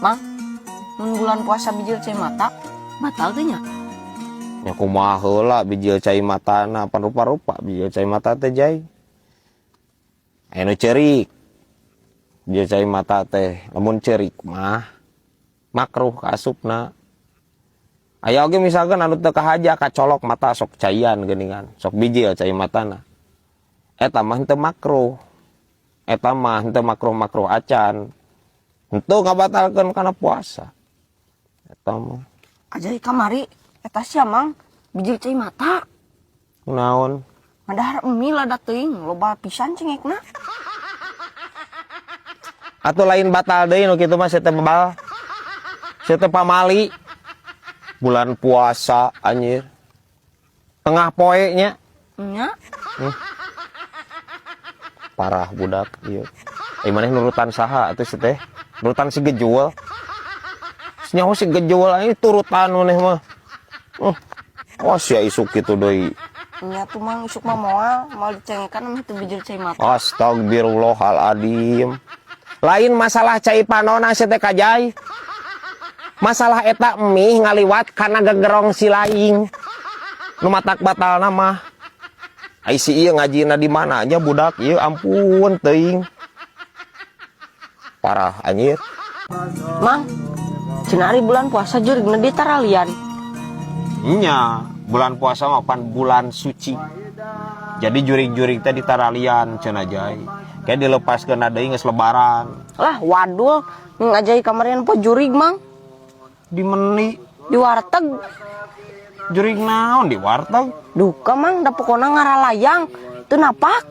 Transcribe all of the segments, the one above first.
Mang, mun bulan puasa bijil cai mata, batal teh nya? Ya kumaha heula bijil cai matana pan rupa-rupa bijil cai mata teh jai. Anu ceurik. Bijil cai mata teh lamun ceurik mah makruh kaasupna. Aya oge misalkan anu teu kahaja kacolok mata sok caian geuningan, sok bijil cai matana. Eta mah henteu makruh. Eta mah henteu makruh-makruh acan. Henteu ngabatalkeun kana puasa. Eta mah. Ajai kamari, eta sia Mang, bijil cai mata. Naon? Ngadahar emi lada teuing, loba pisan cengekna. Atuh lain batal deui nu kitu mah saya teh bebal. Saya teh pamali. Bulan puasa anjir. Tengah poe nya. Nya? Parah budak ieu. Maneh nurutan saha atuh teh? Nurutan si Gejul. Nyaho si Gejul ini turutan maneh mah. Oh sia isuk kitu deui. Nya tuh Mang isuk mah moal dicengekan mah teu bijil cai mata. Astagfirullahaladzim. Lain masalah cai panona sia teh kajai. Masalah eta emih ngaliwat karena gegerong si laing. Nu matak batalna mah. Ai si ieu ngajina di mana aja budak ieu ampun teuing. Parah anjir. Mang, cenah ari bulan puasa jurigna di taralian. Nya, bulan puasa mah pan bulan suci. Jadi jurig-jurig teh di taralian cenah jai. Kayak dilepaskeun deui geus lebaran. Lah wadul, ngajai kamarian po jurig Mang. Di meni Di warteg. jurig naon di warteg? Duka Mang, da pokona ngaralayang. Teu napak.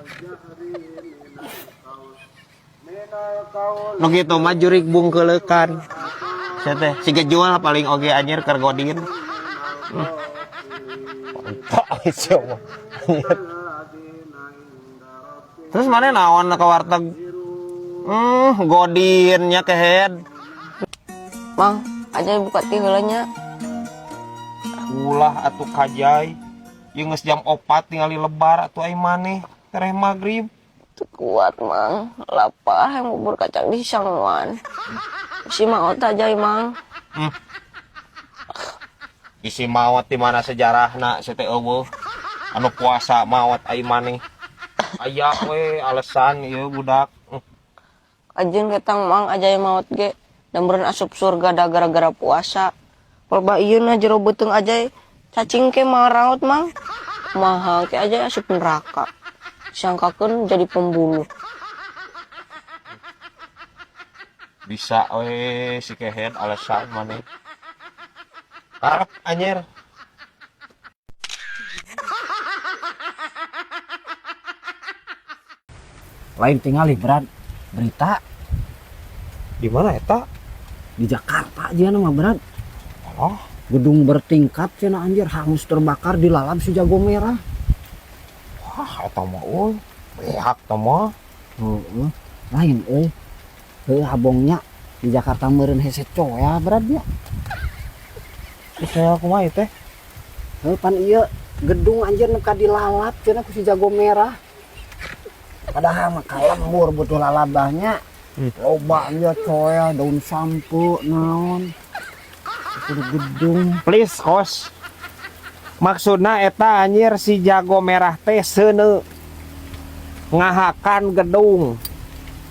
Nu kitu mah jurig bungkeulekan. Sia teh si Gejul paling oge anjir keur godin. Pak siapa? Terus mana naon ke warteg? Godinnya kehead. Mang, aja buka ti heula nya. Ulah atuh kajai. Ieu geus jam 4 tinggal lebar atuh ai maneh tereh magrib. Teu kuat Mang, lapah yang bubur kacang di sangwan. Si maot aja Mang. Isi maot di mana sejarahna sia teh eueuh. Anu puasa maot ai maneh. Aya we alasan ieu budak. Ajeun ketang Mang aja maot ge. Dan beren asup surga da gara-gara puasa. Loba ieu na jero beuteung aja cacing ke maraot Mang. Mahal ke aja asup neraka. Sangkakeun jadi pembunuh. Bisa we si kehead alasan maneh. Harap anjir. Lain tinggali berat berita Di mana eta? di Jakarta aja nama berat Oh, gedung bertingkat cina anjir hangus terbakar dilalap si jago merah. wah eta mah euy. Beak teh mah. Lain habongnya di Jakarta meureun hese coya berat dia. Saya kumaha teh? Pan ieu gedung anjir neka dilalap cina ku si jago merah. Padahal mah kalembur butuh lalabahnya. Loba nya coya daun sampo naon. Itu gedung. Please host. Maksudna eta anjir si jago merah teh seuneu ngahakan gedung.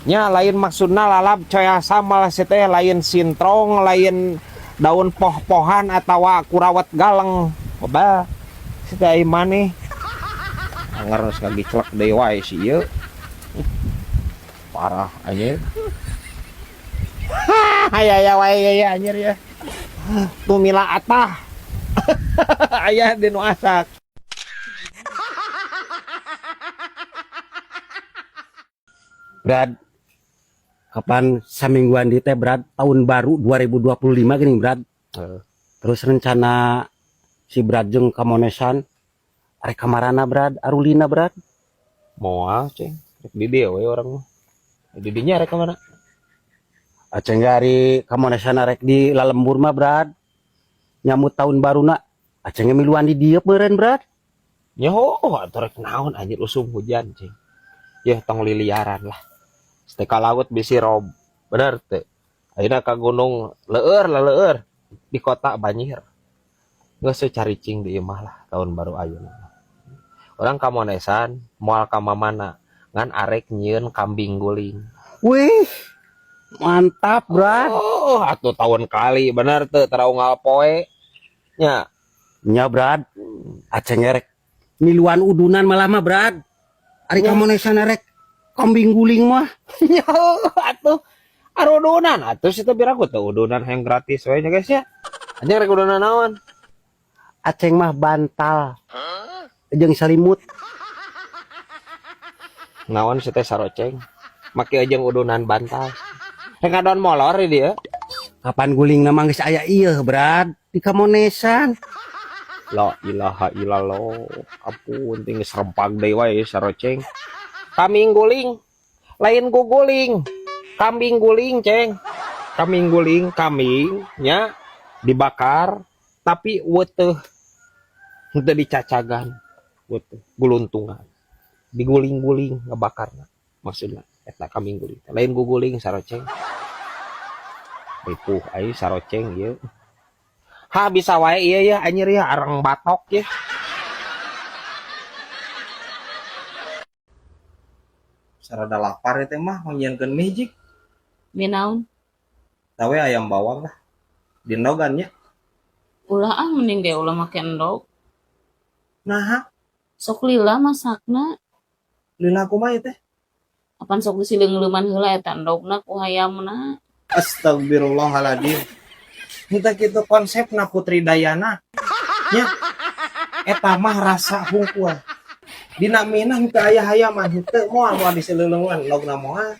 Nya lain maksudna lalap coya samal si teh lain sintrong, lain daun poh-pohan atawa kurawat galeng. Coba si teh maneh. Anger kagiclek deui wae si ieu. Parah anjir. Aya wae anjir ya. Tumila atah. Aya di nu asak. Brad, kapan samingguan di teh Brad tahun baru 2025 gini Brad. Terus rencana si Brad jeung kamonesan arek kamarana Brad, Arulina Brad. Moal ceng. Rek di dieu we urang mah. Di dinya rek ka mana? Aceng hari kamonesan arek di Lalembur mah Brad. Nyambut tahun baruna aceng miluan di dieu meureun Brad. Nyaho atuh rek naon anjir usum hujan ceng. Yeuh tong liliaran lah. Teh ka laut bisi rob. Bener teh. Ayeuna ka gunung leueur lah leueur di kota banjir. Geus caricing di imah lah tahun baru ayeuna. Orang kamonesan moal ka mamana ngan arek nyieun kambing guling. Wih, mantap, Brad. Oh, atuh tahun kali bener teu taraunggal poe. Nya, Nya, Brad. Aceng rek miluan udunan malah mah, Brad. Ari kamonesan rek kambing guling mah. nya atuh arudunan atuh situ biraku teu udunan yang gratis we nya guys ya. Anjing rek udunan naon? Aceng mah bantal. Jeung salimut. Naon si teh saroceng? Make jeung udunan bantal. Rek ngadon molor di dia. Kapan guling nama geus aya ieu, Brad? Di kamonesan. La ilaha illallah. Ampun ting geus rempag deui wae saroceng. Kambing guling. Lain guguling. Kambing guling, Ceng. Kambing guling, kambing nya dibakar tapi weuteuh. Henteu dicacagan. Weuteuh, guluntungan. Diguling-guling ngebakarna. Maksudna eta kambing guling. Lain guguling saroceng. Ripuh ai saroceng ieu. Ha bisa wae ieu ya anjir ya areng batok ya. Sarada lapar teh mah ngieunkeun mie jik. Minaun, Tawe ayam bawang lah. Dinogan nya. ulah mending dia ulah make endog. Nah, Sok lila masakna, lila kumaha teh? apan sok disileung-leuman heula eta endogna ku hayamna. Astagfirullahaladzim. Kita gitu konsepna Putri Dayana. Ya. Eta mah rasa hungkul. Dina minah teu aya hayaman, teu moal diseleulungan logna moal.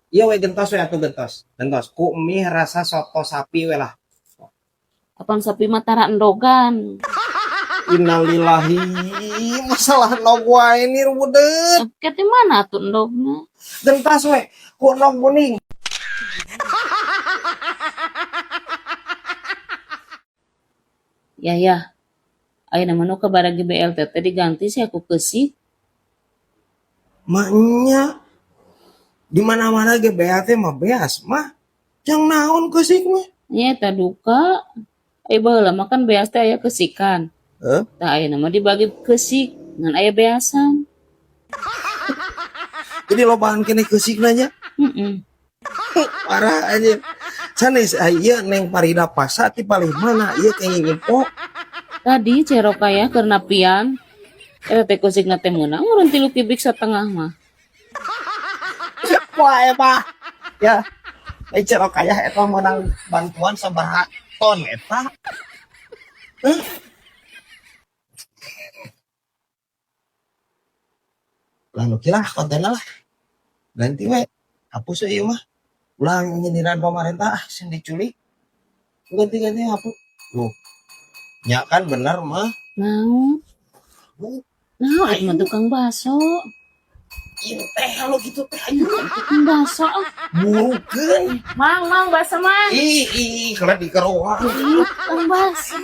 Ieu we gentos we atuh gentos. Gentos ku mie rasa soto sapi we lah. Apan sapi mah tara endogan. Innalillahi. Masalah nog wae ni rudet. Ket di mana tuh endogna? Gentos we ku nog kuning. Ya. Ayeuna mah nu kabaragi BLT teh diganti sih aku keusik. Maknya di mana-mana ge BLT mah beas mah. Yang naon keusik mah? Nya eta duka. Baheula mah kan beas teh aya keusikan. Tah ayeuna mah dibagi keusik ngan aya beasan. Jadi lobaan kene keusik nanya. Heeh. Parah aja. Sanes aya Neng Farida Pasa ti paling mana ieu kenging info. Tadi cerok aya keur napian. Eta teh keusikna teh meunang urang 3 kibik satengah mah. Wah eta. Ya. Cerok aya eta menang bantuan sabaraha ton eta. Lalu kira kontenna lah. Ganti we. Hapus we ieu mah. Ulang nyindiran pemerintah sing diculik. Ganti-ganti hapus. Loh. Nya kan bener mah. Naon? Naon mah tukang baso. Ieu teh kalau gitu teh Tukang baso. burukeun. Mang baso mang. Ih, kalau dikeroak. Tukang baso.